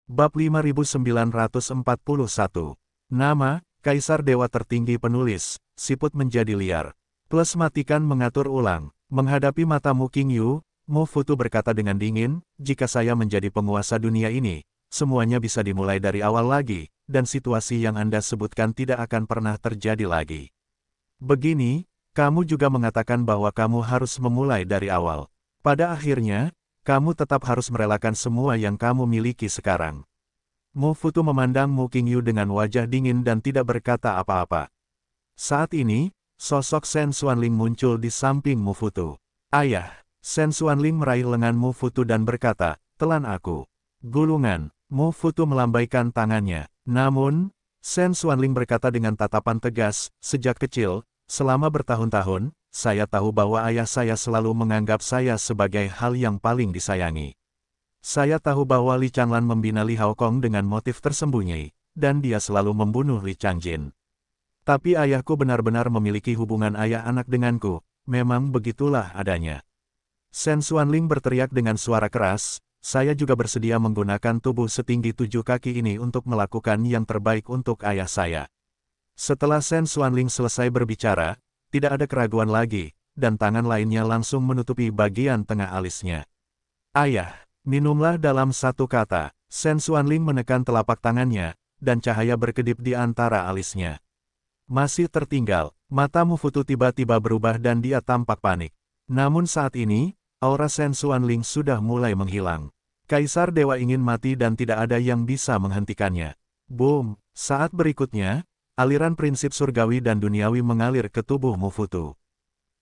Bab 5941. Nama, Kaisar Dewa Tertinggi Penulis, siput menjadi liar. Plus matikan mengatur ulang. Menghadapi mata Mu Qingyu, Mu Futu berkata dengan dingin, jika saya menjadi penguasa dunia ini, semuanya bisa dimulai dari awal lagi, dan situasi yang Anda sebutkan tidak akan pernah terjadi lagi. Begini, kamu juga mengatakan bahwa kamu harus memulai dari awal. Pada akhirnya, kamu tetap harus merelakan semua yang kamu miliki sekarang. Mu Futu memandang Mu Qingyu dengan wajah dingin dan tidak berkata apa-apa. Saat ini, sosok Shen Xuanling muncul di samping Mu Futu. Ayah, Shen Xuanling meraih lengan Mu Futu dan berkata, telan aku. Gulungan, Mu Futu melambaikan tangannya. Namun, Shen Xuanling berkata dengan tatapan tegas, sejak kecil, selama bertahun-tahun, saya tahu bahwa ayah saya selalu menganggap saya sebagai hal yang paling disayangi. Saya tahu bahwa Li Changlan membina Li Haokong dengan motif tersembunyi, dan dia selalu membunuh Li Changjin. Tapi ayahku benar-benar memiliki hubungan ayah anak denganku, memang begitulah adanya. Shen Xuanling berteriak dengan suara keras, saya juga bersedia menggunakan tubuh setinggi 7 kaki ini untuk melakukan yang terbaik untuk ayah saya. Setelah Shen Xuanling selesai berbicara, tidak ada keraguan lagi, dan tangan lainnya langsung menutupi bagian tengah alisnya. Ayah, minumlah dalam satu kata. Shen Xuanling menekan telapak tangannya, dan cahaya berkedip di antara alisnya. Masih tertinggal, mata Mu Futu tiba-tiba berubah dan dia tampak panik. Namun saat ini, aura Shen Xuanling sudah mulai menghilang. Kaisar Dewa ingin mati dan tidak ada yang bisa menghentikannya. Boom! Saat berikutnya, aliran prinsip surgawi dan duniawi mengalir ke tubuh Mu Futu.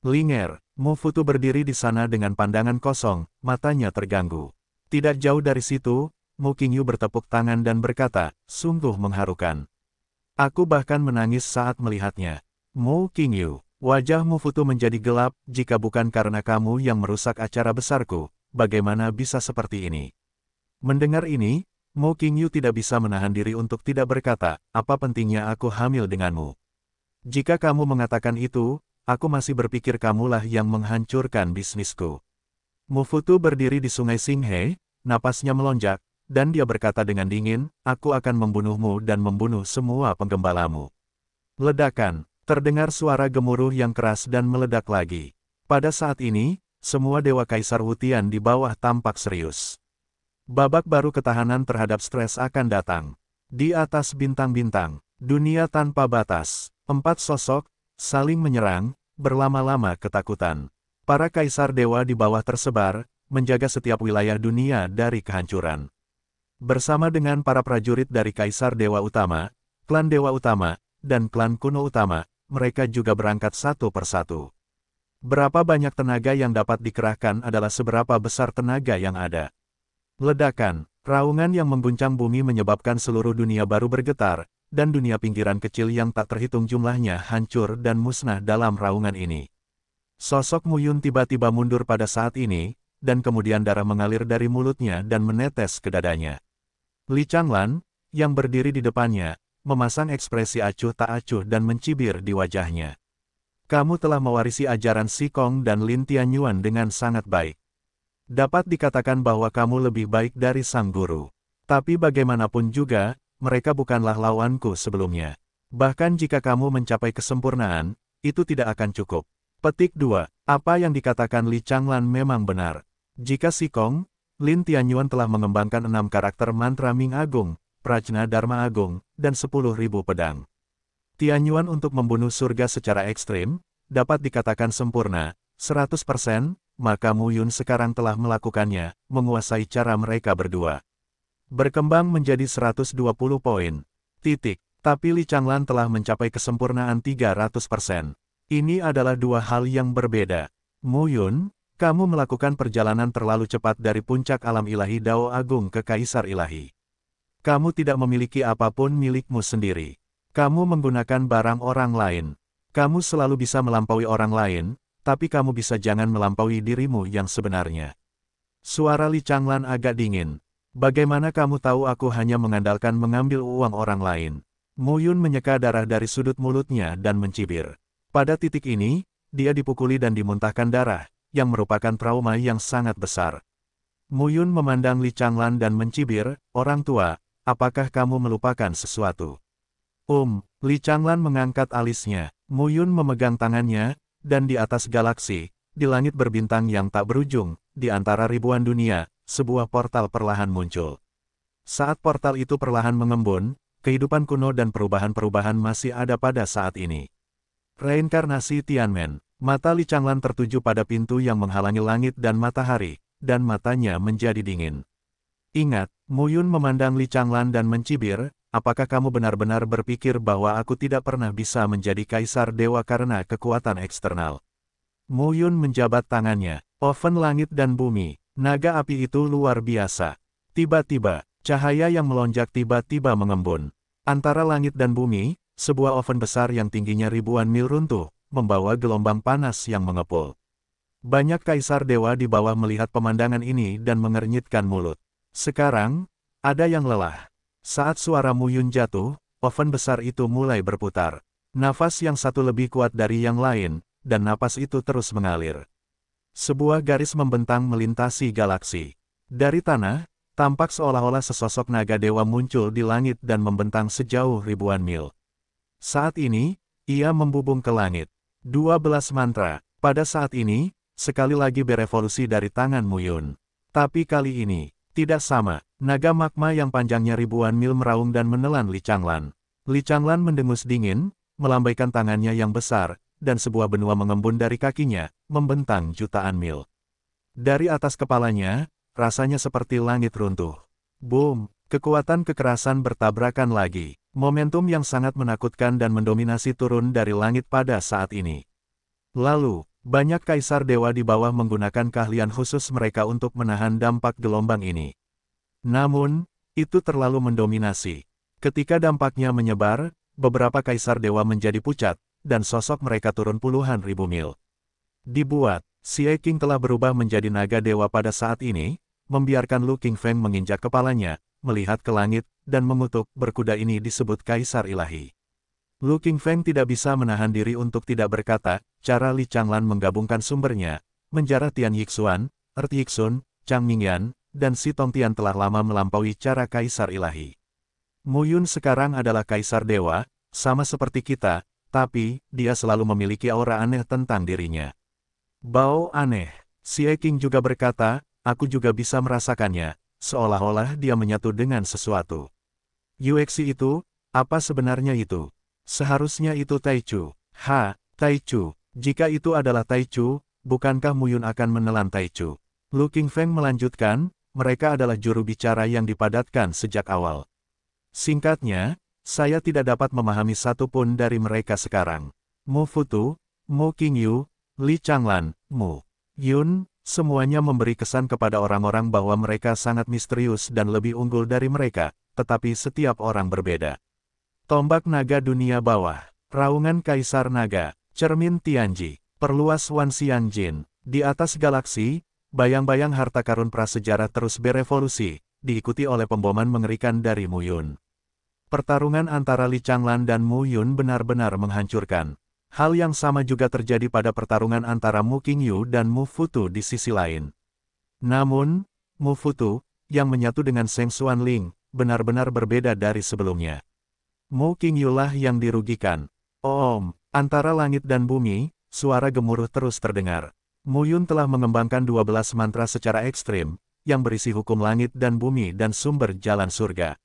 Linger, Mu Futu berdiri di sana dengan pandangan kosong, matanya terganggu. Tidak jauh dari situ, Mu Qingyu bertepuk tangan dan berkata, sungguh mengharukan. Aku bahkan menangis saat melihatnya. Mu Qingyu, wajah Mu Futu menjadi gelap, jika bukan karena kamu yang merusak acara besarku, bagaimana bisa seperti ini? Mendengar ini, Mu Qingyu tidak bisa menahan diri untuk tidak berkata, apa pentingnya aku hamil denganmu? Jika kamu mengatakan itu, aku masih berpikir kamulah yang menghancurkan bisnisku. Mu Futu berdiri di sungai Xinghe, napasnya melonjak, dan dia berkata dengan dingin, aku akan membunuhmu dan membunuh semua penggembalamu. Ledakan, terdengar suara gemuruh yang keras dan meledak lagi. Pada saat ini, semua Dewa Kaisar Wutian di bawah tampak serius. Babak baru ketahanan terhadap stres akan datang. Di atas bintang-bintang, dunia tanpa batas, 4 sosok, saling menyerang, berlama-lama ketakutan. Para Kaisar Dewa di bawah tersebar, menjaga setiap wilayah dunia dari kehancuran. Bersama dengan para prajurit dari Kaisar Dewa Utama, klan Dewa Utama, dan klan Kuno Utama, mereka juga berangkat satu persatu. Berapa banyak tenaga yang dapat dikerahkan adalah seberapa besar tenaga yang ada. Ledakan, raungan yang mengguncang bumi menyebabkan seluruh dunia baru bergetar, dan dunia pinggiran kecil yang tak terhitung jumlahnya hancur dan musnah dalam raungan ini. Sosok Mu Yun tiba-tiba mundur pada saat ini, dan kemudian darah mengalir dari mulutnya dan menetes ke dadanya. Li Changlan, yang berdiri di depannya, memasang ekspresi acuh tak acuh dan mencibir di wajahnya. Kamu telah mewarisi ajaran Xikong dan Lin Tianyuan dengan sangat baik. Dapat dikatakan bahwa kamu lebih baik dari sang guru. Tapi bagaimanapun juga, mereka bukanlah lawanku sebelumnya. Bahkan jika kamu mencapai kesempurnaan, itu tidak akan cukup. Petik 2. Apa yang dikatakan Li Changlan memang benar. Jika Xikong, Lin Tianyuan telah mengembangkan 6 karakter mantra Ming Agung, Prajna Dharma Agung, dan 10.000 pedang. Tianyuan untuk membunuh surga secara ekstrim, dapat dikatakan sempurna, 100%, maka Mu Yun sekarang telah melakukannya, menguasai cara mereka berdua. Berkembang menjadi 120 poin. Titik. Tapi Li Changlan telah mencapai kesempurnaan 300%. Ini adalah dua hal yang berbeda. Mu Yun, kamu melakukan perjalanan terlalu cepat dari puncak alam ilahi Dao Agung ke Kaisar Ilahi. Kamu tidak memiliki apapun milikmu sendiri. Kamu menggunakan barang orang lain. Kamu selalu bisa melampaui orang lain, tapi kamu bisa jangan melampaui dirimu yang sebenarnya. Suara Li Changlan agak dingin. Bagaimana kamu tahu aku hanya mengandalkan mengambil uang orang lain? Mu Yun menyeka darah dari sudut mulutnya dan mencibir. Pada titik ini, dia dipukuli dan dimuntahkan darah, yang merupakan trauma yang sangat besar. Mu Yun memandang Li Changlan dan mencibir, orang tua, apakah kamu melupakan sesuatu? Li Changlan mengangkat alisnya. Mu Yun memegang tangannya, dan di atas galaksi, di langit berbintang yang tak berujung, di antara ribuan dunia, sebuah portal perlahan muncul. Saat portal itu perlahan mengembun, kehidupan kuno dan perubahan-perubahan masih ada pada saat ini. Reinkarnasi Tianmen. Mata Li Changlan tertuju pada pintu yang menghalangi langit dan matahari, dan matanya menjadi dingin. Ingat, Mu Yun memandang Li Changlan dan mencibir, apakah kamu benar-benar berpikir bahwa aku tidak pernah bisa menjadi kaisar dewa karena kekuatan eksternal? Mu Yun menjabat tangannya. Oven langit dan bumi. Naga api itu luar biasa. Tiba-tiba, cahaya yang melonjak tiba-tiba mengembun. Antara langit dan bumi, sebuah oven besar yang tingginya ribuan mil runtuh, membawa gelombang panas yang mengepul. Banyak kaisar dewa di bawah melihat pemandangan ini dan mengernyitkan mulut. Sekarang, ada yang lelah. Saat suara Mu Yun jatuh, oven besar itu mulai berputar. Nafas yang satu lebih kuat dari yang lain, dan napas itu terus mengalir. Sebuah garis membentang melintasi galaksi. Dari tanah, tampak seolah-olah sesosok naga dewa muncul di langit dan membentang sejauh ribuan mil. Saat ini, ia membubung ke langit. 12 mantra. Pada saat ini, sekali lagi berevolusi dari tangan Mu Yun. Tapi kali ini, tidak sama. Naga magma yang panjangnya ribuan mil meraung dan menelan Li Changlan. Li Changlan mendengus dingin, melambaikan tangannya yang besar, dan sebuah benua mengembun dari kakinya, membentang jutaan mil. Dari atas kepalanya, rasanya seperti langit runtuh. Boom! Kekuatan kekerasan bertabrakan lagi. Momentum yang sangat menakutkan dan mendominasi turun dari langit pada saat ini. Lalu, banyak kaisar dewa di bawah menggunakan keahlian khusus mereka untuk menahan dampak gelombang ini. Namun, itu terlalu mendominasi. Ketika dampaknya menyebar, beberapa kaisar dewa menjadi pucat, dan sosok mereka turun puluhan ribu mil. Dibuat, Xie Qing telah berubah menjadi naga dewa pada saat ini, membiarkan Lu Qingfeng menginjak kepalanya, melihat ke langit, dan mengutuk, berkuda ini disebut kaisar ilahi. Lu Qingfeng tidak bisa menahan diri untuk tidak berkata, cara Li Changlan menggabungkan sumbernya, menjarah Tian Yixuan, Ert Yixun, Chang Mingyan, dan Si Tongtian telah lama melampaui cara kaisar ilahi. Mu Yun sekarang adalah kaisar dewa, sama seperti kita, tapi, dia selalu memiliki aura aneh tentang dirinya. Bau aneh. Xie Qing juga berkata, aku juga bisa merasakannya, seolah-olah dia menyatu dengan sesuatu. Yuexi itu, apa sebenarnya itu? Seharusnya itu Taichu. Taichu. Jika itu adalah Taichu, bukankah Mu Yun akan menelan Taichu? Lu Qingfeng melanjutkan, mereka adalah juru bicara yang dipadatkan sejak awal. Singkatnya, saya tidak dapat memahami satu pun dari mereka sekarang. Mu Futu, Mu Qingyu, Li Changlan, Mu Yun, semuanya memberi kesan kepada orang-orang bahwa mereka sangat misterius dan lebih unggul dari mereka, tetapi setiap orang berbeda. Tombak naga dunia bawah, raungan kaisar naga, cermin Tianji, perluas Wan Xiangjin. Di atas galaksi, bayang-bayang harta karun prasejarah terus berevolusi, diikuti oleh pemboman mengerikan dari Mu Yun. Pertarungan antara Li Changlan dan Mu Yun benar-benar menghancurkan. Hal yang sama juga terjadi pada pertarungan antara Mu Qingyu dan Mu Futu di sisi lain. Namun, Mu Futu, yang menyatu dengan Zheng Xuanling, benar-benar berbeda dari sebelumnya. Mu Qingyu lah yang dirugikan. Antara langit dan bumi, suara gemuruh terus terdengar. Mu Yun telah mengembangkan 12 mantra secara ekstrim, yang berisi hukum langit dan bumi dan sumber jalan surga.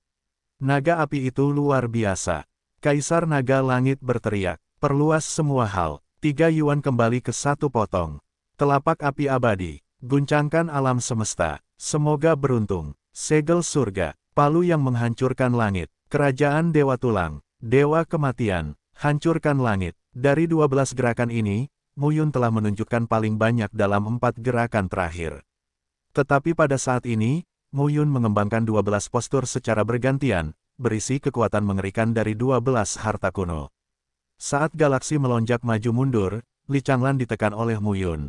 Naga api itu luar biasa. Kaisar naga langit berteriak, perluas semua hal. 3 yuan kembali ke 1 potong. Telapak api abadi, guncangkan alam semesta. Semoga beruntung. Segel surga, palu yang menghancurkan langit. Kerajaan dewa tulang, dewa kematian, hancurkan langit. Dari 12 gerakan ini, Mu Yun telah menunjukkan paling banyak dalam 4 gerakan terakhir. Tetapi pada saat ini, Mu Yun mengembangkan 12 postur secara bergantian, berisi kekuatan mengerikan dari 12 harta kuno. Saat galaksi melonjak maju mundur, Li Changlan ditekan oleh Mu Yun.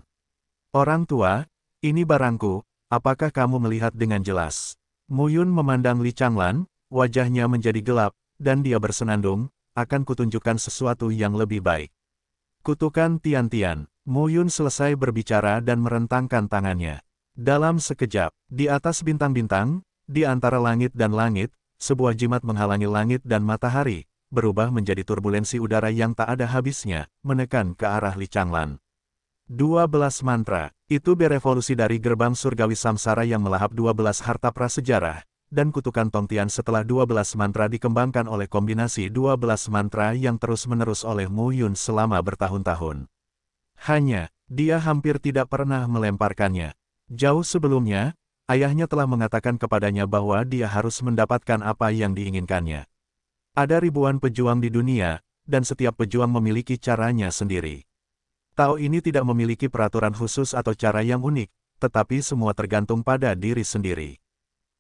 Orang tua, ini barangku, apakah kamu melihat dengan jelas? Mu Yun memandang Li Changlan, wajahnya menjadi gelap, dan dia bersenandung, akan kutunjukkan sesuatu yang lebih baik. Kutukan Tian-Tian. Mu Yun selesai berbicara dan merentangkan tangannya. Dalam sekejap, di atas bintang-bintang, di antara langit dan langit, sebuah jimat menghalangi langit dan matahari, berubah menjadi turbulensi udara yang tak ada habisnya, menekan ke arah Li Changlan. 12 mantra, itu berevolusi dari gerbang surgawi samsara yang melahap 12 harta prasejarah, dan kutukan Tongtian setelah 12 mantra dikembangkan oleh kombinasi 12 mantra yang terus-menerus oleh Mu Yun selama bertahun-tahun. Hanya, dia hampir tidak pernah melemparkannya. Jauh sebelumnya, ayahnya telah mengatakan kepadanya bahwa dia harus mendapatkan apa yang diinginkannya. Ada ribuan pejuang di dunia, dan setiap pejuang memiliki caranya sendiri. Tao ini tidak memiliki peraturan khusus atau cara yang unik, tetapi semua tergantung pada diri sendiri.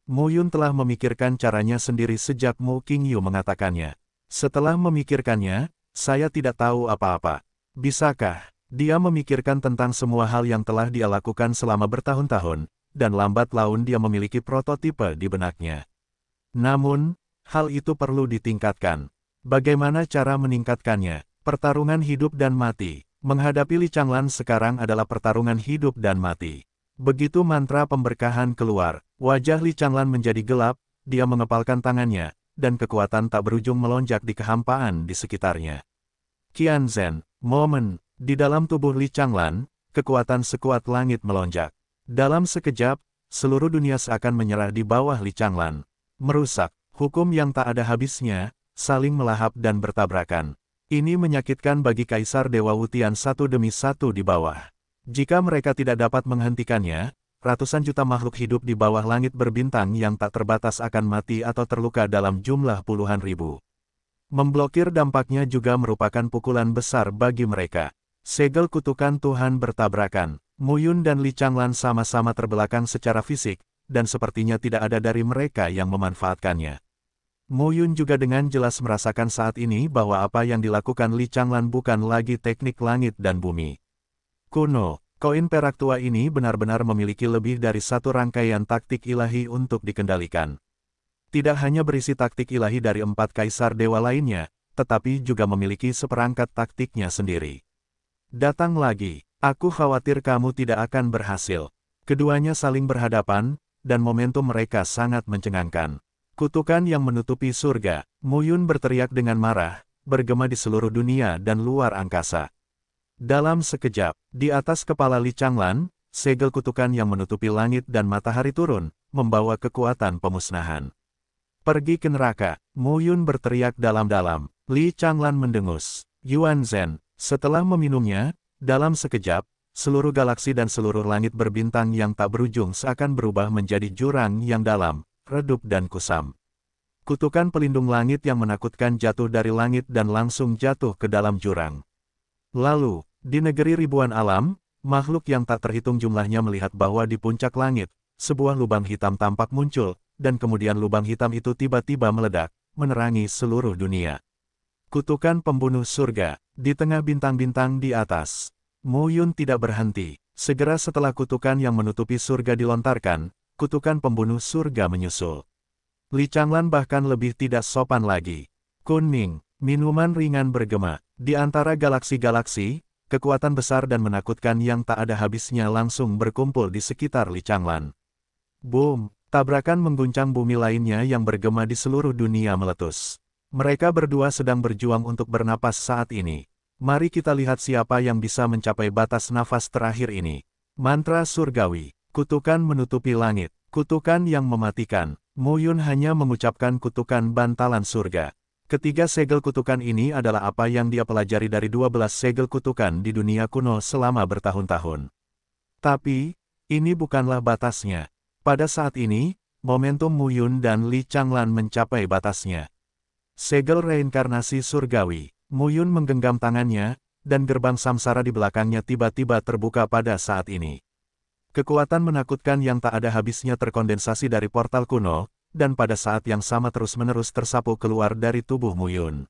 Mu Yun telah memikirkan caranya sendiri sejak Mu Qingyu mengatakannya. Setelah memikirkannya, saya tidak tahu apa-apa. Bisakah dia memikirkan tentang semua hal yang telah dia lakukan selama bertahun-tahun, dan lambat laun dia memiliki prototipe di benaknya. Namun, hal itu perlu ditingkatkan. Bagaimana cara meningkatkannya? Pertarungan hidup dan mati. Menghadapi Li Changlan sekarang adalah pertarungan hidup dan mati. Begitu mantra pemberkahan keluar, wajah Li Changlan menjadi gelap, dia mengepalkan tangannya, dan kekuatan tak berujung melonjak di kehampaan di sekitarnya. Qianzhen, momen. Di dalam tubuh Li Changlan, kekuatan sekuat langit melonjak. Dalam sekejap, seluruh dunia seakan menyerah di bawah Li Changlan. Merusak, hukum yang tak ada habisnya, saling melahap dan bertabrakan. Ini menyakitkan bagi Kaisar Dewa Wutian satu demi satu di bawah. Jika mereka tidak dapat menghentikannya, ratusan juta makhluk hidup di bawah langit berbintang yang tak terbatas akan mati atau terluka dalam jumlah puluhan ribu. Memblokir dampaknya juga merupakan pukulan besar bagi mereka. Segel kutukan Tuhan bertabrakan. Mu Yun dan Li Changlan sama-sama terbelakang secara fisik, dan sepertinya tidak ada dari mereka yang memanfaatkannya. Mu Yun juga dengan jelas merasakan saat ini bahwa apa yang dilakukan Li Changlan bukan lagi teknik langit dan bumi. Kuno, koin perak tua ini benar-benar memiliki lebih dari satu rangkaian taktik ilahi untuk dikendalikan. Tidak hanya berisi taktik ilahi dari 4 kaisar dewa lainnya, tetapi juga memiliki seperangkat taktiknya sendiri. Datang lagi, aku khawatir kamu tidak akan berhasil. Keduanya saling berhadapan, dan momentum mereka sangat mencengangkan. Kutukan yang menutupi surga, Mu Yun berteriak dengan marah, bergema di seluruh dunia dan luar angkasa. Dalam sekejap, di atas kepala Li Changlan, segel kutukan yang menutupi langit dan matahari turun, membawa kekuatan pemusnahan. Pergi ke neraka, Mu Yun berteriak dalam-dalam. Li Changlan mendengus. Yuan Zhen, setelah meminumnya, dalam sekejap, seluruh galaksi dan seluruh langit berbintang yang tak berujung seakan berubah menjadi jurang yang dalam, redup dan kusam. Kutukan pelindung langit yang menakutkan jatuh dari langit dan langsung jatuh ke dalam jurang. Lalu, di negeri ribuan alam, makhluk yang tak terhitung jumlahnya melihat bahwa di puncak langit, sebuah lubang hitam tampak muncul, dan kemudian lubang hitam itu tiba-tiba meledak, menerangi seluruh dunia. Kutukan pembunuh surga, di tengah bintang-bintang di atas. Mu Yun tidak berhenti. Segera setelah kutukan yang menutupi surga dilontarkan, kutukan pembunuh surga menyusul. Li Changlan bahkan lebih tidak sopan lagi. Kuning, minuman ringan bergema. Di antara galaksi-galaksi, kekuatan besar dan menakutkan yang tak ada habisnya langsung berkumpul di sekitar Li Changlan. Boom! Tabrakan mengguncang bumi lainnya yang bergema di seluruh dunia meletus. Mereka berdua sedang berjuang untuk bernapas saat ini. Mari kita lihat siapa yang bisa mencapai batas nafas terakhir ini. Mantra surgawi, kutukan menutupi langit, kutukan yang mematikan. Mu Yun hanya mengucapkan kutukan bantalan surga. Ketiga segel kutukan ini adalah apa yang dia pelajari dari 12 segel kutukan di dunia kuno selama bertahun-tahun. Tapi, ini bukanlah batasnya. Pada saat ini, momentum Mu Yun dan Li Changlan mencapai batasnya. Segel reinkarnasi surgawi, Mu Yun menggenggam tangannya, dan gerbang samsara di belakangnya tiba-tiba terbuka pada saat ini. Kekuatan menakutkan yang tak ada habisnya terkondensasi dari portal kuno, dan pada saat yang sama terus-menerus tersapu keluar dari tubuh Mu Yun.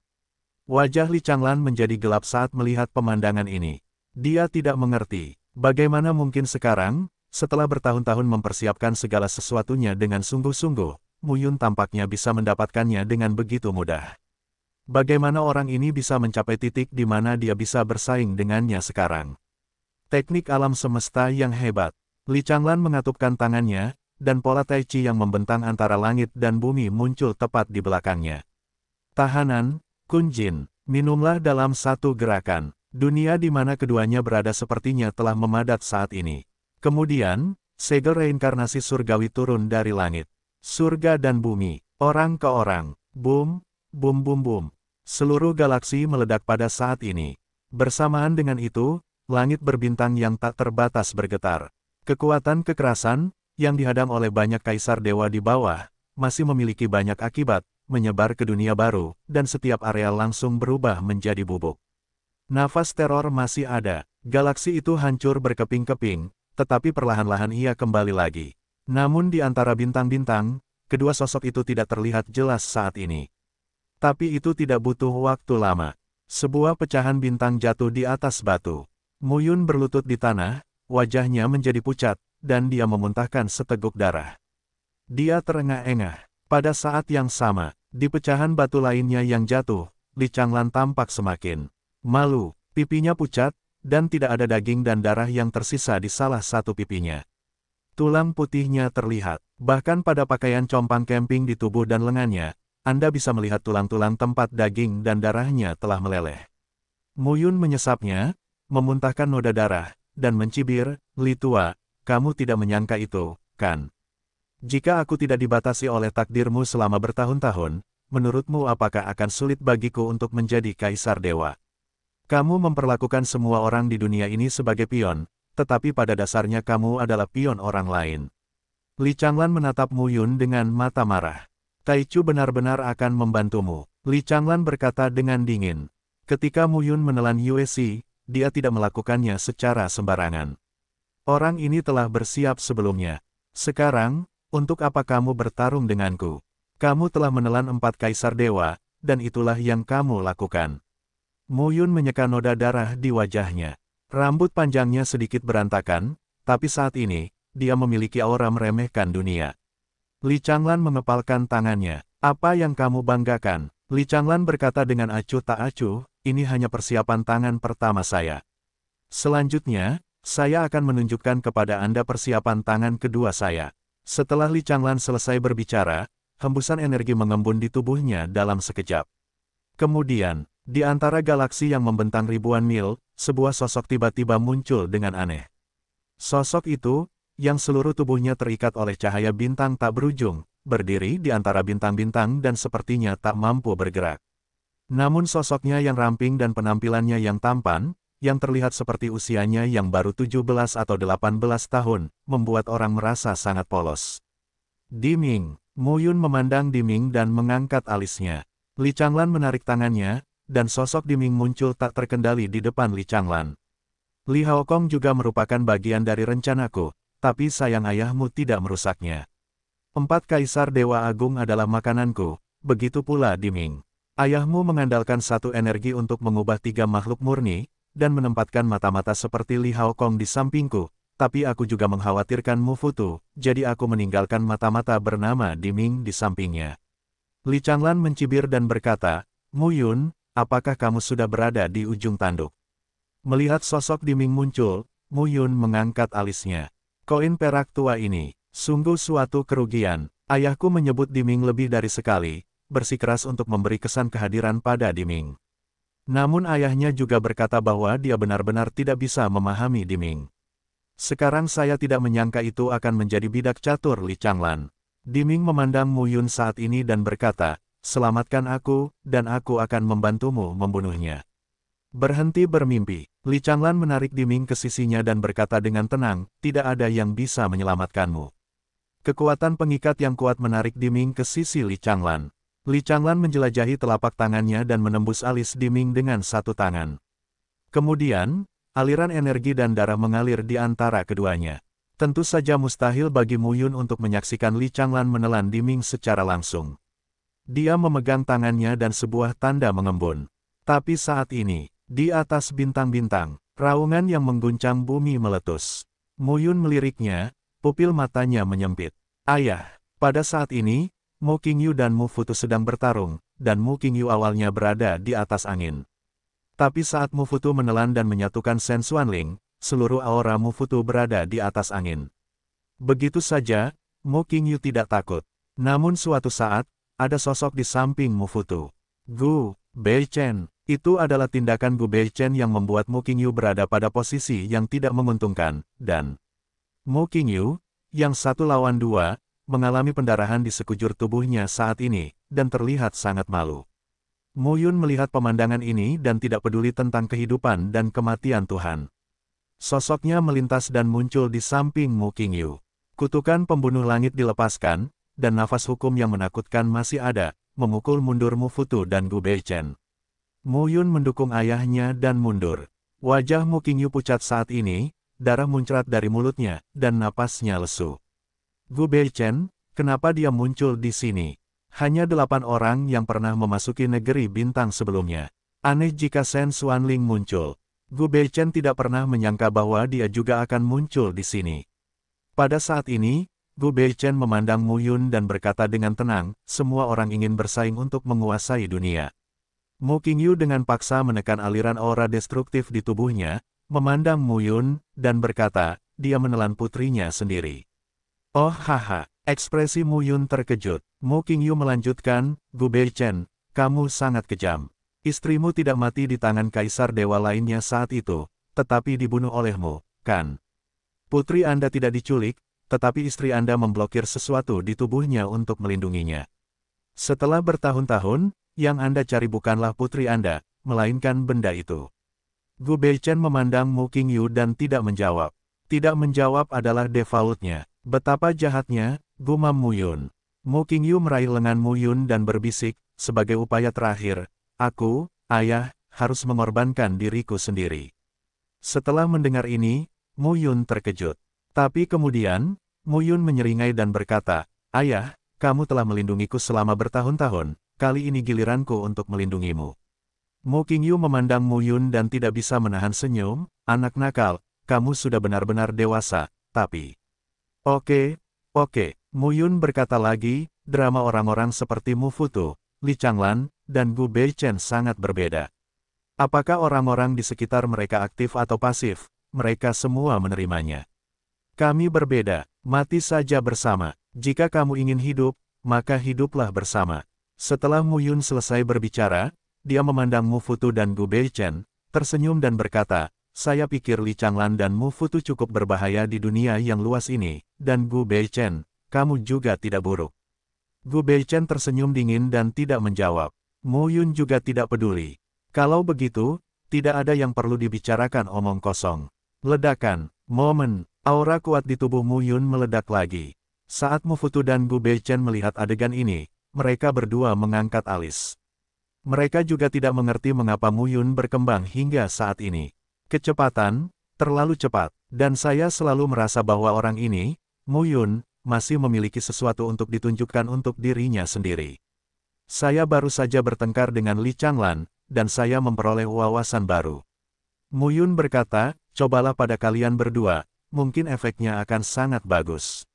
Wajah Li Changlan menjadi gelap saat melihat pemandangan ini. Dia tidak mengerti, bagaimana mungkin sekarang, setelah bertahun-tahun mempersiapkan segala sesuatunya dengan sungguh-sungguh, Mu Yun tampaknya bisa mendapatkannya dengan begitu mudah. Bagaimana orang ini bisa mencapai titik di mana dia bisa bersaing dengannya sekarang? Teknik alam semesta yang hebat. Li Changlan mengatupkan tangannya, dan pola Tai Chi yang membentang antara langit dan bumi muncul tepat di belakangnya. Tahanan, Kun Jin, minumlah dalam satu gerakan. Dunia di mana keduanya berada sepertinya telah memadat saat ini. Kemudian, segel reinkarnasi surgawi turun dari langit. Surga dan bumi, orang ke orang, boom, boom boom boom. Seluruh galaksi meledak pada saat ini. Bersamaan dengan itu, langit berbintang yang tak terbatas bergetar. Kekuatan kekerasan, yang dihadang oleh banyak kaisar dewa di bawah, masih memiliki banyak akibat, menyebar ke dunia baru, dan setiap area langsung berubah menjadi bubuk. Nafas teror masih ada, galaksi itu hancur berkeping-keping, tetapi perlahan-lahan ia kembali lagi. Namun di antara bintang-bintang, kedua sosok itu tidak terlihat jelas saat ini. Tapi itu tidak butuh waktu lama. Sebuah pecahan bintang jatuh di atas batu. Mu Yun berlutut di tanah, wajahnya menjadi pucat, dan dia memuntahkan seteguk darah. Dia terengah-engah. Pada saat yang sama, di pecahan batu lainnya yang jatuh, Li Changlan tampak semakin malu, pipinya pucat, dan tidak ada daging dan darah yang tersisa di salah satu pipinya. Tulang putihnya terlihat, bahkan pada pakaian compang camping di tubuh dan lengannya, Anda bisa melihat tulang-tulang tempat daging dan darahnya telah meleleh. Mu Yun menyesapnya, memuntahkan noda darah, dan mencibir, "Li tua, kamu tidak menyangka itu, kan? Jika aku tidak dibatasi oleh takdirmu selama bertahun-tahun, menurutmu apakah akan sulit bagiku untuk menjadi kaisar dewa? Kamu memperlakukan semua orang di dunia ini sebagai pion, tetapi pada dasarnya kamu adalah pion orang lain." Li Changlan menatap Mu Yun dengan mata marah. "Taichu benar-benar akan membantumu," Li Changlan berkata dengan dingin. Ketika Mu Yun menelan Yue Xi, dia tidak melakukannya secara sembarangan. Orang ini telah bersiap sebelumnya. Sekarang, untuk apa kamu bertarung denganku? Kamu telah menelan 4 kaisar dewa, dan itulah yang kamu lakukan. Mu Yun menyeka noda darah di wajahnya. Rambut panjangnya sedikit berantakan, tapi saat ini, dia memiliki aura meremehkan dunia. Li Changlan mengepalkan tangannya. "Apa yang kamu banggakan?" Li Changlan berkata dengan acuh tak acuh, "Ini hanya persiapan tangan pertama saya. Selanjutnya, saya akan menunjukkan kepada Anda persiapan tangan kedua saya." Setelah Li Changlan selesai berbicara, hembusan energi mengembun di tubuhnya dalam sekejap. Kemudian, di antara galaksi yang membentang ribuan mil, sebuah sosok tiba-tiba muncul dengan aneh. Sosok itu, yang seluruh tubuhnya terikat oleh cahaya bintang tak berujung, berdiri di antara bintang-bintang dan sepertinya tak mampu bergerak. Namun sosoknya yang ramping dan penampilannya yang tampan, yang terlihat seperti usianya yang baru 17 atau 18 tahun, membuat orang merasa sangat polos. "Diming." Mu Yun memandang Diming dan mengangkat alisnya. Li Changlan menarik tangannya, dan sosok Diming muncul tak terkendali di depan Li Changlan. "Li Haokong juga merupakan bagian dari rencanaku, tapi sayang ayahmu tidak merusaknya. 4 kaisar dewa agung adalah makananku, begitu pula Diming. Ayahmu mengandalkan satu energi untuk mengubah 3 makhluk murni, dan menempatkan mata-mata seperti Li Haokong di sampingku, tapi aku juga mengkhawatirkan Mu Futu, jadi aku meninggalkan mata-mata bernama Diming di sampingnya." Li Changlan mencibir dan berkata, "Mu Yun, apakah kamu sudah berada di ujung tanduk?" Melihat sosok Diming muncul, Mu Yun mengangkat alisnya. "Koin perak tua ini, sungguh suatu kerugian. Ayahku menyebut Diming lebih dari sekali, bersikeras untuk memberi kesan kehadiran pada Diming. Namun ayahnya juga berkata bahwa dia benar-benar tidak bisa memahami Diming. Sekarang saya tidak menyangka itu akan menjadi bidak catur Li Changlan." Diming memandang Mu Yun saat ini dan berkata, "Selamatkan aku, dan aku akan membantumu membunuhnya." "Berhenti bermimpi." Li Changlan menarik Diming ke sisinya dan berkata dengan tenang, "Tidak ada yang bisa menyelamatkanmu." Kekuatan pengikat yang kuat menarik Diming ke sisi Li Changlan. Li Changlan menjelajahi telapak tangannya dan menembus alis Diming dengan satu tangan. Kemudian, aliran energi dan darah mengalir di antara keduanya. Tentu saja mustahil bagi Mu Yun untuk menyaksikan Li Changlan menelan Diming secara langsung. Dia memegang tangannya dan sebuah tanda mengembun. Tapi saat ini, di atas bintang-bintang, raungan yang mengguncang bumi meletus. Mu Yun meliriknya, pupil matanya menyempit. "Ayah." Pada saat ini, Mu Qingyu dan Mu Futu sedang bertarung, dan Mu Qingyu awalnya berada di atas angin. Tapi saat Mu Futu menelan dan menyatukan Shen Xuanling, seluruh aura Mufutu berada di atas angin. Begitu saja, Mo Qingyu tidak takut. Namun suatu saat, ada sosok di samping Mufutu. Gu Beichen. Itu adalah tindakan Gu Beichen yang membuat Mo Qingyu berada pada posisi yang tidak menguntungkan, dan Mo Qingyu, yang 1 lawan 2, mengalami pendarahan di sekujur tubuhnya saat ini, dan terlihat sangat malu. Mo Yun melihat pemandangan ini dan tidak peduli tentang kehidupan dan kematian Tuhan. Sosoknya melintas dan muncul di samping Mo Qingyu. Kutukan pembunuh langit dilepaskan, dan nafas hukum yang menakutkan masih ada, memukul mundur Mufutu dan Gu Beichen. Mo Yun mendukung ayahnya dan mundur. Wajah Mo Qingyu pucat saat ini, darah muncrat dari mulutnya, dan napasnya lesu. Gu Beichen, kenapa dia muncul di sini? Hanya 8 orang yang pernah memasuki negeri bintang sebelumnya. Aneh jika Shen Xuanling muncul. Gu Beichen tidak pernah menyangka bahwa dia juga akan muncul di sini. Pada saat ini, Gu Beichen memandang Mo Yun dan berkata dengan tenang, semua orang ingin bersaing untuk menguasai dunia. Mo Qingyu dengan paksa menekan aliran aura destruktif di tubuhnya, memandang Mo Yun, dan berkata, dia menelan putrinya sendiri. Oh haha. Ekspresi Mo Yun terkejut. Mo Qingyu melanjutkan, Gu Beichen, kamu sangat kejam. Istrimu tidak mati di tangan kaisar dewa lainnya saat itu, tetapi dibunuh olehmu, kan? Putri Anda tidak diculik, tetapi istri Anda memblokir sesuatu di tubuhnya untuk melindunginya. Setelah bertahun-tahun, yang Anda cari bukanlah putri Anda, melainkan benda itu. Gu Beichen memandang Mo Qingyu dan tidak menjawab. Tidak menjawab adalah defaultnya. Betapa jahatnya, gumam Mo Yun. Mo Qingyu meraih lengan Mo Yun dan berbisik, sebagai upaya terakhir, aku, ayah, harus mengorbankan diriku sendiri. Setelah mendengar ini, Mo Yun terkejut. Tapi kemudian, Mo Yun menyeringai dan berkata, ayah, kamu telah melindungiku selama bertahun-tahun, kali ini giliranku untuk melindungimu. Mo Qingyu memandang Mo Yun dan tidak bisa menahan senyum, anak nakal, kamu sudah benar-benar dewasa, tapi... Oke, Mo Yun berkata lagi, drama orang-orang seperti Mufutu, Li Changlan, dan Gu Beichen sangat berbeda. Apakah orang-orang di sekitar mereka aktif atau pasif? Mereka semua menerimanya. Kami berbeda, mati saja bersama. Jika kamu ingin hidup, maka hiduplah bersama. Setelah Mo Yun selesai berbicara, dia memandang Mufutu dan Gu Beichen, tersenyum dan berkata, saya pikir Li Changlan dan Mufutu cukup berbahaya di dunia yang luas ini, dan Gu Beichen, kamu juga tidak buruk. Gu Beichen tersenyum dingin dan tidak menjawab. Mo Yun juga tidak peduli. Kalau begitu, tidak ada yang perlu dibicarakan omong kosong. Ledakan, momen, aura kuat di tubuh Mo Yun meledak lagi. Saat Mufutu dan Gu Beichen melihat adegan ini, mereka berdua mengangkat alis. Mereka juga tidak mengerti mengapa Mo Yun berkembang hingga saat ini. Kecepatan, terlalu cepat, dan saya selalu merasa bahwa orang ini, Mo Yun, masih memiliki sesuatu untuk ditunjukkan untuk dirinya sendiri. Saya baru saja bertengkar dengan Li Changlan, dan saya memperoleh wawasan baru. Mo Yun berkata, cobalah pada kalian berdua, mungkin efeknya akan sangat bagus.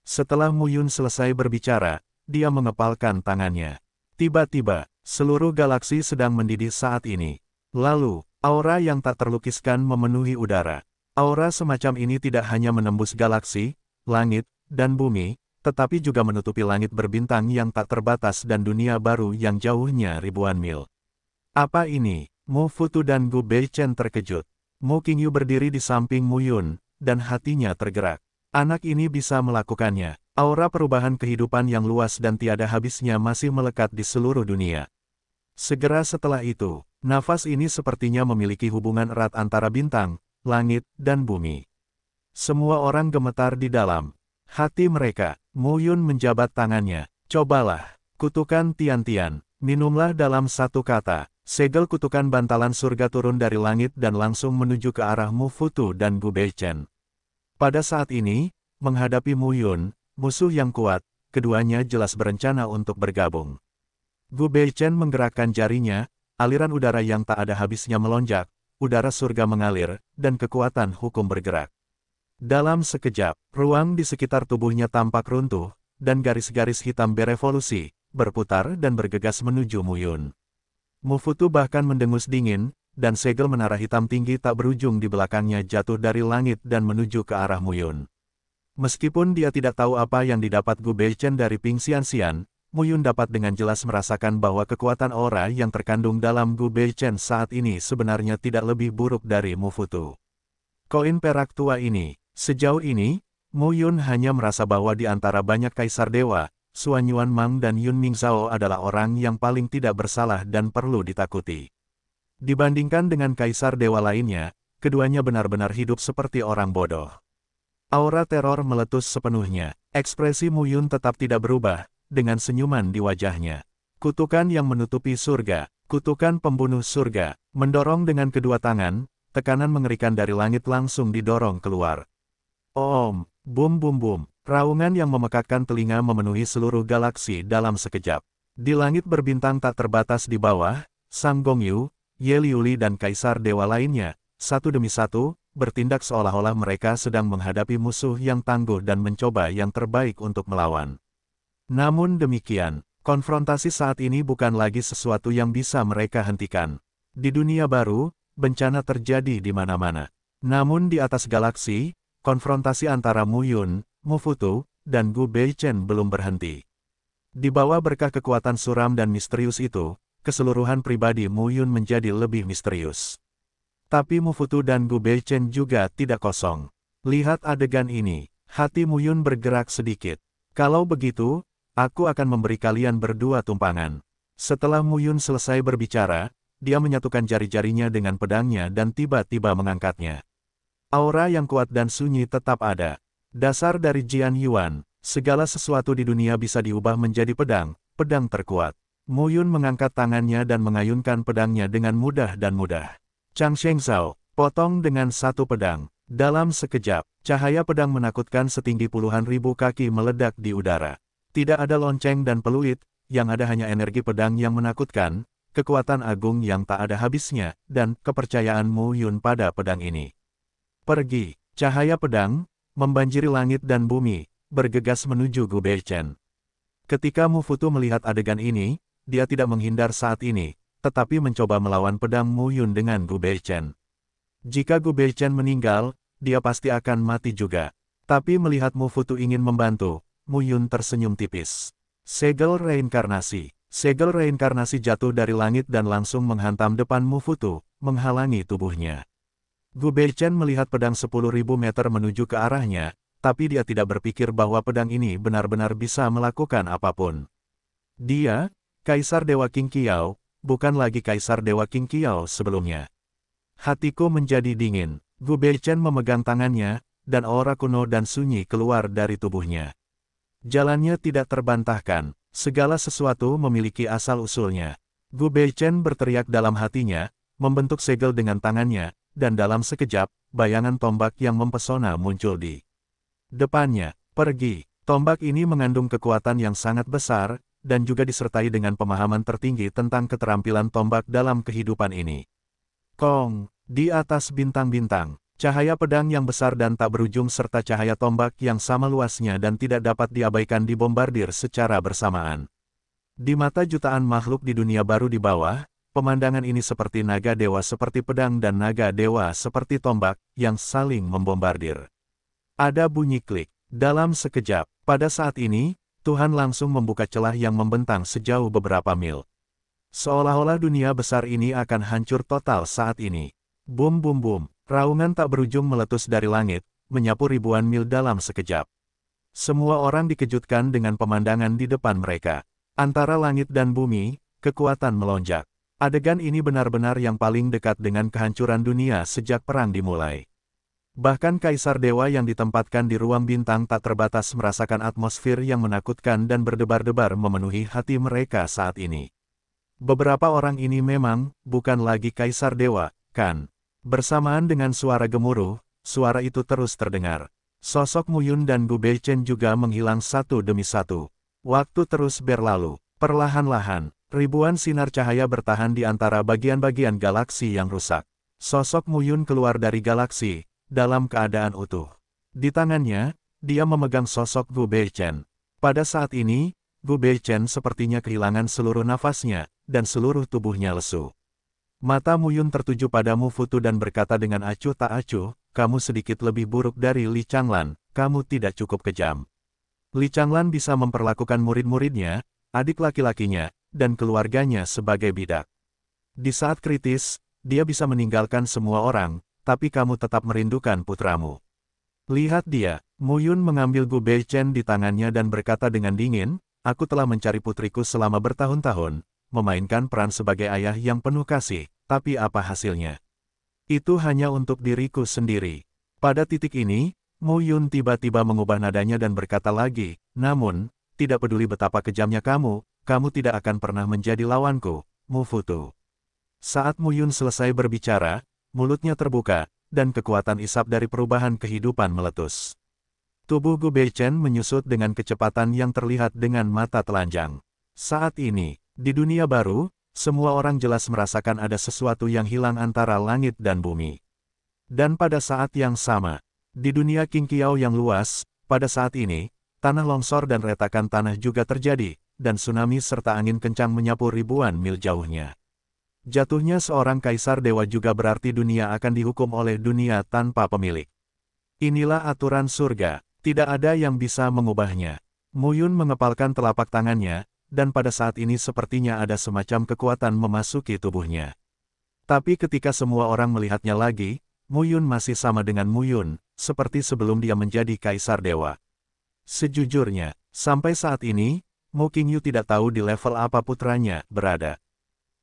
Setelah Mo Yun selesai berbicara, dia mengepalkan tangannya. Tiba-tiba, seluruh galaksi sedang mendidih saat ini. Lalu, aura yang tak terlukiskan memenuhi udara. Aura semacam ini tidak hanya menembus galaksi, langit, dan bumi, tetapi juga menutupi langit berbintang yang tak terbatas dan dunia baru yang jauhnya ribuan mil. Apa ini? Mufutu dan Gu Beichen terkejut. Mo Qingyu berdiri di samping Mo Yun, dan hatinya tergerak. Anak ini bisa melakukannya. Aura perubahan kehidupan yang luas dan tiada habisnya masih melekat di seluruh dunia. Segera setelah itu, nafas ini sepertinya memiliki hubungan erat antara bintang, langit, dan bumi. Semua orang gemetar di dalam hati mereka. Mo Yun menjabat tangannya. Cobalah, kutukan Tian-Tian, minumlah dalam satu kata. Segel kutukan bantalan surga turun dari langit dan langsung menuju ke arah Mufutu dan Gu Beichen. Pada saat ini, menghadapi Mo Yun, musuh yang kuat, keduanya jelas berencana untuk bergabung. Gu Beichen menggerakkan jarinya, aliran udara yang tak ada habisnya melonjak, udara surga mengalir, dan kekuatan hukum bergerak. Dalam sekejap, ruang di sekitar tubuhnya tampak runtuh, dan garis-garis hitam berevolusi, berputar dan bergegas menuju Mo Yun. Mufutu bahkan mendengus dingin, dan segel menara hitam tinggi tak berujung di belakangnya jatuh dari langit dan menuju ke arah Mu Yun. Meskipun dia tidak tahu apa yang didapat Gu Beichen dari Ping Xianxian, Mu Yun dapat dengan jelas merasakan bahwa kekuatan aura yang terkandung dalam Gu Beichen saat ini sebenarnya tidak lebih buruk dari Mu Futu. Koin perak tua ini, sejauh ini, Mu Yun hanya merasa bahwa di antara banyak kaisar dewa, Xuan Yuan Mang dan Yun Mingzhao adalah orang yang paling tidak bersalah dan perlu ditakuti. Dibandingkan dengan kaisar dewa lainnya, keduanya benar-benar hidup seperti orang bodoh. Aura teror meletus sepenuhnya, ekspresi Mu Yun tetap tidak berubah, dengan senyuman di wajahnya. Kutukan yang menutupi surga, kutukan pembunuh surga, mendorong dengan kedua tangan, tekanan mengerikan dari langit langsung didorong keluar. Om, bum bum bum, raungan yang memekakkan telinga memenuhi seluruh galaksi dalam sekejap. Di langit berbintang tak terbatas di bawah, Sang Gongyu, Ye Liuli dan kaisar dewa lainnya, satu demi satu, bertindak seolah-olah mereka sedang menghadapi musuh yang tangguh dan mencoba yang terbaik untuk melawan. Namun demikian, konfrontasi saat ini bukan lagi sesuatu yang bisa mereka hentikan. Di dunia baru, bencana terjadi di mana-mana. Namun di atas galaksi, konfrontasi antara Mu Yun, Mu Futu, dan Gu Beichen belum berhenti. Di bawah berkah kekuatan suram dan misterius itu, keseluruhan pribadi Mu Yun menjadi lebih misterius. Tapi Mu Futu dan Gu Beichen juga tidak kosong. Lihat adegan ini, hati Mu Yun bergerak sedikit. Kalau begitu, aku akan memberi kalian berdua tumpangan. Setelah Mu Yun selesai berbicara, dia menyatukan jari-jarinya dengan pedangnya dan tiba-tiba mengangkatnya. Aura yang kuat dan sunyi tetap ada. Dasar dari Jian Yuan, segala sesuatu di dunia bisa diubah menjadi pedang, pedang terkuat. Mu Yun mengangkat tangannya dan mengayunkan pedangnya dengan mudah dan mudah. Chang Shengzhao, potong dengan satu pedang. Dalam sekejap, cahaya pedang menakutkan setinggi puluhan ribu kaki meledak di udara. Tidak ada lonceng dan peluit, yang ada hanya energi pedang yang menakutkan, kekuatan agung yang tak ada habisnya, dan kepercayaan Mu Yun pada pedang ini. Pergi, cahaya pedang, membanjiri langit dan bumi, bergegas menuju Gu Beichen. Ketika Mu Futu melihat adegan ini, dia tidak menghindar saat ini, tetapi mencoba melawan pedang Mu Yun dengan Gu Beichen. Jika Gu Beichen meninggal, dia pasti akan mati juga. Tapi melihat Mu Futu ingin membantu, Mu Yun tersenyum tipis. Segel reinkarnasi. Segel reinkarnasi jatuh dari langit dan langsung menghantam depan Mu Futu, menghalangi tubuhnya. Gu Beichen melihat pedang 10.000 meter menuju ke arahnya, tapi dia tidak berpikir bahwa pedang ini benar-benar bisa melakukan apapun. Dia, Kaisar Dewa Qing Qiao, bukan lagi Kaisar Dewa Qing Qiao sebelumnya. Hatiku menjadi dingin. Gu Beichen memegang tangannya, dan aura kuno dan sunyi keluar dari tubuhnya. Jalannya tidak terbantahkan, segala sesuatu memiliki asal-usulnya. Gu Beichen berteriak dalam hatinya, membentuk segel dengan tangannya, dan dalam sekejap, bayangan tombak yang mempesona muncul di depannya. Pergi. Tombak ini mengandung kekuatan yang sangat besar, dan juga disertai dengan pemahaman tertinggi tentang keterampilan tombak dalam kehidupan ini. Kong, di atas bintang-bintang, cahaya pedang yang besar dan tak berujung serta cahaya tombak yang sama luasnya dan tidak dapat diabaikan dibombardir secara bersamaan. Di mata jutaan makhluk di dunia baru di bawah, pemandangan ini seperti naga dewa seperti pedang dan naga dewa seperti tombak, yang saling membombardir. Ada bunyi klik. Dalam sekejap, pada saat ini, Tuhan langsung membuka celah yang membentang sejauh beberapa mil. Seolah-olah dunia besar ini akan hancur total saat ini. Bum bum bum, raungan tak berujung meletus dari langit, menyapu ribuan mil dalam sekejap. Semua orang dikejutkan dengan pemandangan di depan mereka. Antara langit dan bumi, kekuatan melonjak. Adegan ini benar-benar yang paling dekat dengan kehancuran dunia sejak perang dimulai. Bahkan Kaisar Dewa yang ditempatkan di ruang bintang tak terbatas merasakan atmosfer yang menakutkan dan berdebar-debar memenuhi hati mereka saat ini. Beberapa orang ini memang bukan lagi Kaisar Dewa, kan? Bersamaan dengan suara gemuruh, suara itu terus terdengar. Sosok Mu Yun dan Gu Beichen juga menghilang satu demi satu. Waktu terus berlalu. Perlahan-lahan, ribuan sinar cahaya bertahan di antara bagian-bagian galaksi yang rusak. Sosok Mu Yun keluar dari galaksi, dalam keadaan utuh. Di tangannya, dia memegang sosok Gu Beichen. Pada saat ini, Gu Beichen sepertinya kehilangan seluruh nafasnya, dan seluruh tubuhnya lesu. Mata Muyun tertuju pada Mu Futu dan berkata dengan acuh tak acuh, kamu sedikit lebih buruk dari Li Changlan, kamu tidak cukup kejam. Li Changlan bisa memperlakukan murid-muridnya, adik laki-lakinya, dan keluarganya sebagai bidak. Di saat kritis, dia bisa meninggalkan semua orang, tapi kamu tetap merindukan putramu. Lihat dia, Muyun mengambil Gu Beichen di tangannya dan berkata dengan dingin, aku telah mencari putriku selama bertahun-tahun, memainkan peran sebagai ayah yang penuh kasih, tapi apa hasilnya? Itu hanya untuk diriku sendiri. Pada titik ini, Muyun tiba-tiba mengubah nadanya dan berkata lagi, namun, tidak peduli betapa kejamnya kamu tidak akan pernah menjadi lawanku, Mu Futu. Saat Muyun selesai berbicara, mulutnya terbuka, dan kekuatan isap dari perubahan kehidupan meletus. Tubuh Gu Beichen menyusut dengan kecepatan yang terlihat dengan mata telanjang. Saat ini, di dunia baru, semua orang jelas merasakan ada sesuatu yang hilang antara langit dan bumi. Dan pada saat yang sama, di dunia Qingqiao yang luas, pada saat ini, tanah longsor dan retakan tanah juga terjadi, dan tsunami serta angin kencang menyapu ribuan mil jauhnya. Jatuhnya seorang kaisar dewa juga berarti dunia akan dihukum oleh dunia tanpa pemilik. Inilah aturan surga, tidak ada yang bisa mengubahnya. Muyun mengepalkan telapak tangannya, dan pada saat ini sepertinya ada semacam kekuatan memasuki tubuhnya. Tapi ketika semua orang melihatnya lagi, Muyun masih sama dengan Muyun, seperti sebelum dia menjadi kaisar dewa. Sejujurnya, sampai saat ini, Mu Qingyu tidak tahu di level apa putranya berada.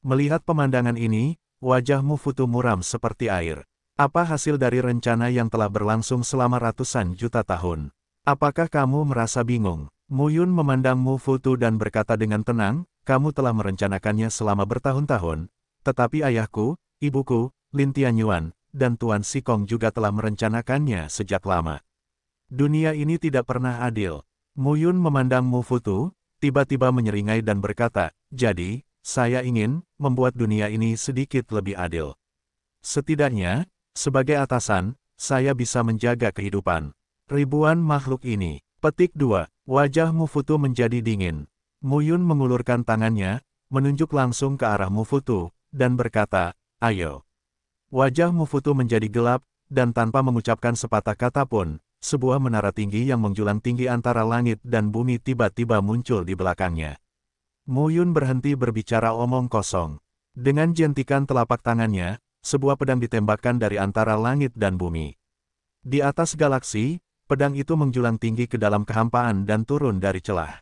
Melihat pemandangan ini, wajah Mu Futu muram seperti air. Apa hasil dari rencana yang telah berlangsung selama ratusan juta tahun? Apakah kamu merasa bingung? Muyun memandang Mu Futu dan berkata dengan tenang, kamu telah merencanakannya selama bertahun-tahun, tetapi ayahku, ibuku, Lin Tianyuan, dan Tuan Sikong juga telah merencanakannya sejak lama. Dunia ini tidak pernah adil. Muyun memandang Mu Futu, tiba-tiba menyeringai dan berkata, jadi, saya ingin membuat dunia ini sedikit lebih adil. Setidaknya, sebagai atasan, saya bisa menjaga kehidupan ribuan makhluk ini. Petik 2. Wajah Mu Futu menjadi dingin. Muyun mengulurkan tangannya, menunjuk langsung ke arah Mu Futu, dan berkata, ayo. Wajah Mu Futu menjadi gelap, dan tanpa mengucapkan sepatah kata pun, sebuah menara tinggi yang menjulang tinggi antara langit dan bumi tiba-tiba muncul di belakangnya. Muyun berhenti berbicara omong kosong. Dengan jentikan telapak tangannya, sebuah pedang ditembakkan dari antara langit dan bumi. Di atas galaksi, pedang itu menjulang tinggi ke dalam kehampaan dan turun dari celah.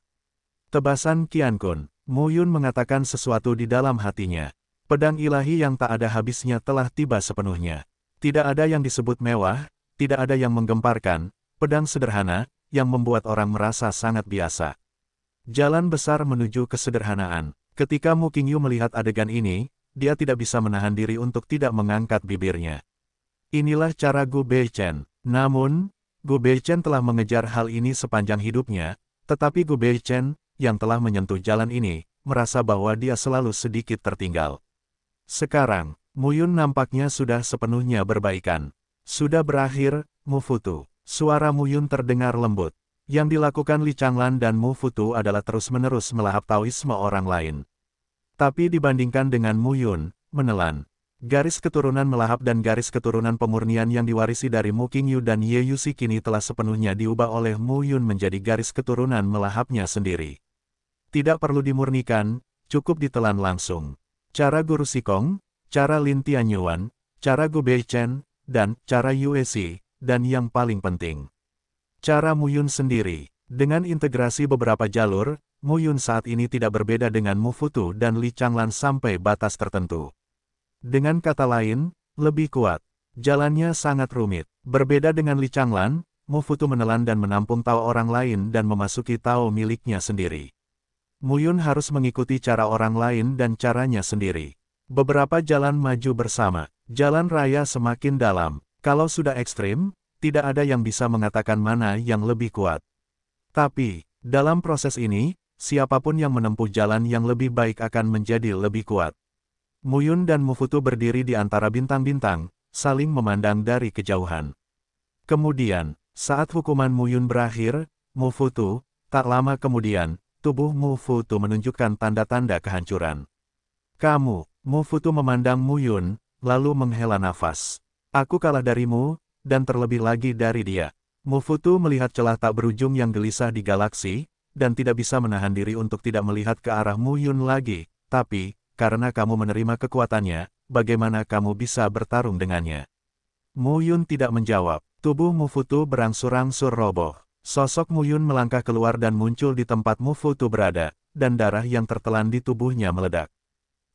Tebasan Qiankun, Muyun mengatakan sesuatu di dalam hatinya. Pedang ilahi yang tak ada habisnya telah tiba sepenuhnya. Tidak ada yang disebut mewah, tidak ada yang menggemparkan, pedang sederhana, yang membuat orang merasa sangat biasa. Jalan besar menuju kesederhanaan. Ketika Mu Qingyu melihat adegan ini, dia tidak bisa menahan diri untuk tidak mengangkat bibirnya. Inilah cara Gu Beichen. Namun, Gu Beichen telah mengejar hal ini sepanjang hidupnya, tetapi Gu Beichen, yang telah menyentuh jalan ini, merasa bahwa dia selalu sedikit tertinggal. Sekarang, Muyun nampaknya sudah sepenuhnya berbaikan. Sudah berakhir, Mu Futu. Suara Muyun terdengar lembut. Yang dilakukan Li Changlan dan Mu Futu adalah terus-menerus melahap Taoisme orang lain. Tapi dibandingkan dengan Muyun, menelan. Garis keturunan melahap dan garis keturunan pemurnian yang diwarisi dari Mu Qingyu dan Ye Yusi kini telah sepenuhnya diubah oleh Muyun menjadi garis keturunan melahapnya sendiri. Tidak perlu dimurnikan, cukup ditelan langsung. Cara Guru Sikong, cara Lin Tianyuan, cara Gu Beichen, dan cara Yue Si, dan yang paling penting, cara Muyun sendiri. Dengan integrasi beberapa jalur, Muyun saat ini tidak berbeda dengan Mu Futu dan Li Changlan sampai batas tertentu. Dengan kata lain, lebih kuat. Jalannya sangat rumit. Berbeda dengan Li Changlan, Mu Futu menelan dan menampung Tao orang lain dan memasuki Tao miliknya sendiri. Muyun harus mengikuti cara orang lain dan caranya sendiri. Beberapa jalan maju bersama. Jalan raya semakin dalam. Kalau sudah ekstrim, tidak ada yang bisa mengatakan mana yang lebih kuat. Tapi, dalam proses ini, siapapun yang menempuh jalan yang lebih baik akan menjadi lebih kuat. Muyun dan Mu Futu berdiri di antara bintang-bintang, saling memandang dari kejauhan. Kemudian, saat hukuman Muyun berakhir, Mu Futu, tak lama kemudian, tubuh Mu Futu menunjukkan tanda-tanda kehancuran. Kamu, Mu Futu memandang Mu Yun, lalu menghela nafas. Aku kalah darimu, dan terlebih lagi dari dia. Mu Futu melihat celah tak berujung yang gelisah di galaksi, dan tidak bisa menahan diri untuk tidak melihat ke arah Mu Yun lagi. Tapi, karena kamu menerima kekuatannya, bagaimana kamu bisa bertarung dengannya? Mu Yun tidak menjawab. Tubuh Mu Futu berangsur-angsur roboh. Sosok Mu Yun melangkah keluar dan muncul di tempat Mu Futu berada, dan darah yang tertelan di tubuhnya meledak.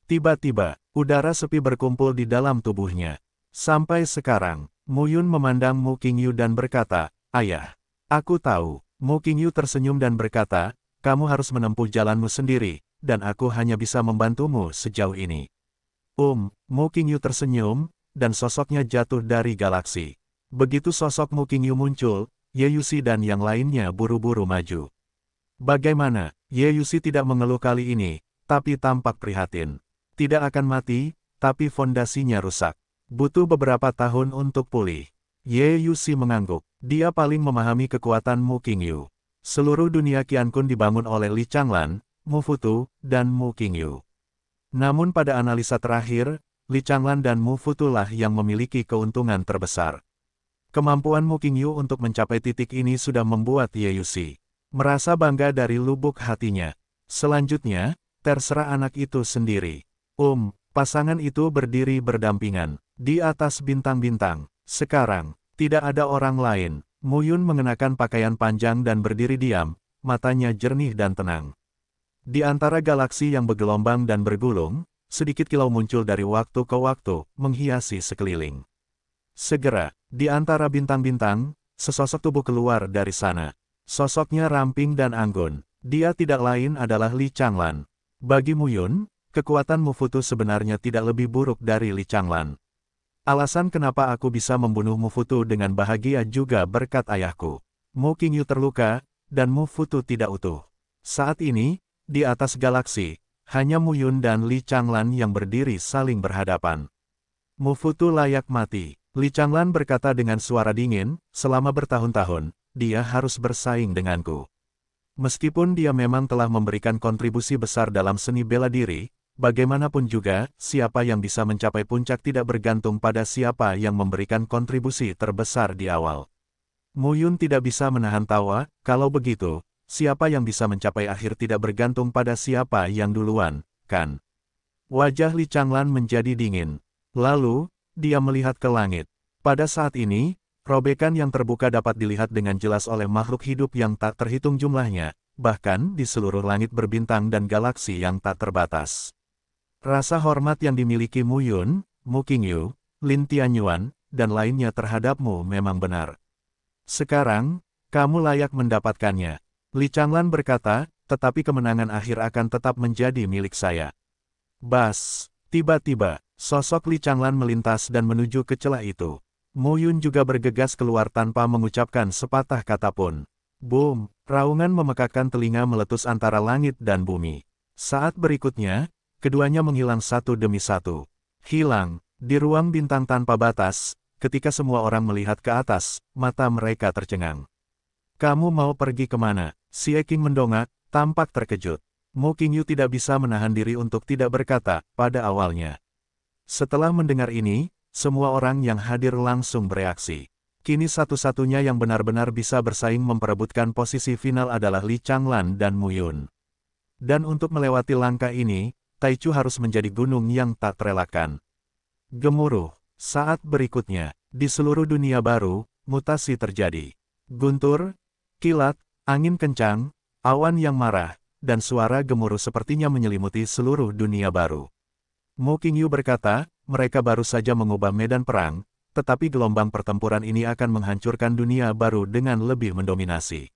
Tiba-tiba, udara sepi berkumpul di dalam tubuhnya. Sampai sekarang, Mu Yun memandang Mu Qingyu dan berkata, "Ayah, aku tahu." Mu Qingyu tersenyum dan berkata, "Kamu harus menempuh jalanmu sendiri, dan aku hanya bisa membantumu sejauh ini." Mu Qingyu tersenyum, dan sosoknya jatuh dari galaksi. Begitu sosok Mu Qingyu muncul, Ye Yusi dan yang lainnya buru-buru maju. Bagaimana? Ye Yusi tidak mengeluh kali ini, tapi tampak prihatin. Tidak akan mati, tapi fondasinya rusak. Butuh beberapa tahun untuk pulih. Ye Yusi mengangguk. Dia paling memahami kekuatan Mu Qingyu. Seluruh dunia Qiankun dibangun oleh Li Changlan, Mu Futu, dan Mu Qingyu. Namun pada analisa terakhir, Li Changlan dan Mu Futu lah yang memiliki keuntungan terbesar. Kemampuan Mu Qingyu untuk mencapai titik ini sudah membuat Ye Yusi merasa bangga dari lubuk hatinya. Selanjutnya, terserah anak itu sendiri. Pasangan itu berdiri berdampingan di atas bintang-bintang. Sekarang, tidak ada orang lain. Mu Yun mengenakan pakaian panjang dan berdiri diam, matanya jernih dan tenang. Di antara galaksi yang bergelombang dan bergulung, sedikit kilau muncul dari waktu ke waktu, menghiasi sekeliling. Segera, di antara bintang-bintang, sesosok tubuh keluar dari sana. Sosoknya ramping dan anggun. Dia tidak lain adalah Li Changlan. Bagi Mu Yun, kekuatan Mu Futu sebenarnya tidak lebih buruk dari Li Changlan. Alasan kenapa aku bisa membunuh Mu Futu dengan bahagia juga berkat ayahku. Mu Qingyu terluka, dan Mu Futu tidak utuh. Saat ini, di atas galaksi, hanya Mu Yun dan Li Changlan yang berdiri saling berhadapan. Mu Futu layak mati. Li Changlan berkata dengan suara dingin, selama bertahun-tahun, dia harus bersaing denganku. Meskipun dia memang telah memberikan kontribusi besar dalam seni bela diri, bagaimanapun juga, siapa yang bisa mencapai puncak tidak bergantung pada siapa yang memberikan kontribusi terbesar di awal. Mu Yun tidak bisa menahan tawa, kalau begitu, siapa yang bisa mencapai akhir tidak bergantung pada siapa yang duluan, kan? Wajah Li Changlan menjadi dingin. Lalu, dia melihat ke langit. Pada saat ini, robekan yang terbuka dapat dilihat dengan jelas oleh makhluk hidup yang tak terhitung jumlahnya, bahkan di seluruh langit berbintang dan galaksi yang tak terbatas. Rasa hormat yang dimiliki Mu Yun, Mu Qingyu, Lin Tianyuan, dan lainnya terhadapmu memang benar. Sekarang, kamu layak mendapatkannya. Li Changlan berkata, tetapi kemenangan akhir akan tetap menjadi milik saya. Bas, tiba-tiba, sosok Li Changlan melintas dan menuju ke celah itu. Mu Yun juga bergegas keluar tanpa mengucapkan sepatah kata pun. Boom, raungan memekakkan telinga meletus antara langit dan bumi. Saat berikutnya, keduanya menghilang satu demi satu. Hilang, di ruang bintang tanpa batas, ketika semua orang melihat ke atas, mata mereka tercengang. Kamu mau pergi kemana? Xie Qing mendongak, tampak terkejut. Mu Qingyu tidak bisa menahan diri untuk tidak berkata, pada awalnya. Setelah mendengar ini, semua orang yang hadir langsung bereaksi. Kini satu-satunya yang benar-benar bisa bersaing memperebutkan posisi final adalah Li Changlan dan Mu Yun. Dan untuk melewati langkah ini, Taichu harus menjadi gunung yang tak terelakkan. Gemuruh. Saat berikutnya, di seluruh dunia baru, mutasi terjadi. Guntur, kilat, angin kencang, awan yang marah, dan suara gemuruh sepertinya menyelimuti seluruh dunia baru. Mu Qingyu berkata, mereka baru saja mengubah medan perang, tetapi gelombang pertempuran ini akan menghancurkan dunia baru dengan lebih mendominasi.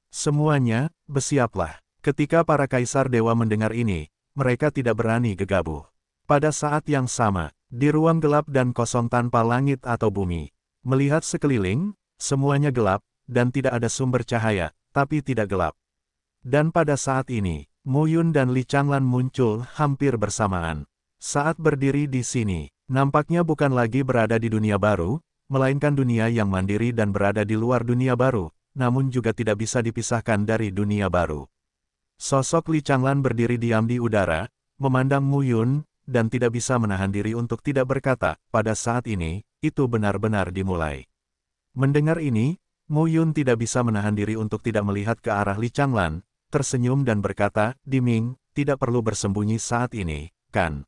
Semuanya, bersiaplah. Ketika para kaisar dewa mendengar ini, mereka tidak berani gegabah. Pada saat yang sama, di ruang gelap dan kosong tanpa langit atau bumi, melihat sekeliling, semuanya gelap, dan tidak ada sumber cahaya, tapi tidak gelap. Dan pada saat ini, Mu Yun dan Li Changlan muncul hampir bersamaan. Saat berdiri di sini, nampaknya bukan lagi berada di dunia baru, melainkan dunia yang mandiri dan berada di luar dunia baru, namun juga tidak bisa dipisahkan dari dunia baru. Sosok Li Changlan berdiri diam di udara, memandang Mu Yun, dan tidak bisa menahan diri untuk tidak berkata, pada saat ini, itu benar-benar dimulai. Mendengar ini, Mu Yun tidak bisa menahan diri untuk tidak melihat ke arah Li Changlan, tersenyum dan berkata, Diming, tidak perlu bersembunyi saat ini, kan?